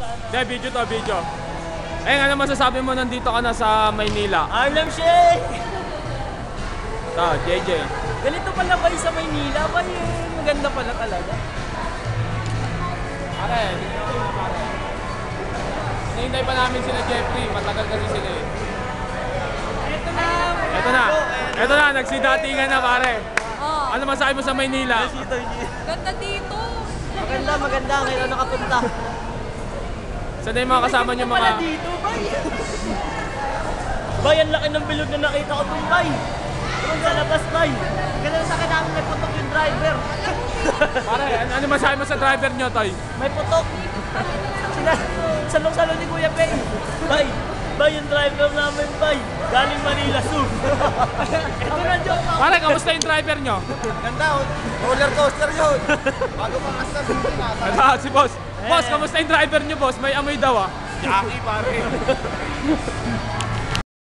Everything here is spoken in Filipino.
Hindi, video to, video. Eh, ano masasabi mo nandito ka na sa Maynila? Harlem Shake! Ito, JJ. Ganito pala ba sa Maynila? Ba maganda pala talaga. Pare, pare. Hinihintay pa namin sila Jeffrey. Matagal kasi sila eh. Ito na! Ito na. Ito na, nagsidatingan na pare. Oh, Ano masabi mo sa Maynila? ganda dito. Maganda, maganda. Ngayon ako nakapunta. Saan na yung mga kasama niyo mga... dito, bay! Bay, ang laki ng bilog na nakita ko dun, bay! Doon sa labas, bay! Ganun sa akin namin may putok yung driver. Pare, ano masabi mo sa driver niyo, Toy? May putok! Salong-salong ni Kuya Pei! Bay! Bay, yung driver namin, bay! Galing Manila, Sur! Ito na, Diyos! Pare, kamusta yung driver niyo? Ganda, roller coaster yun. Bago pa kastas dito na. Ano, si boss. Boss, kamusta yung driver niyo, boss? May amoy daw ah. Jackie, pare.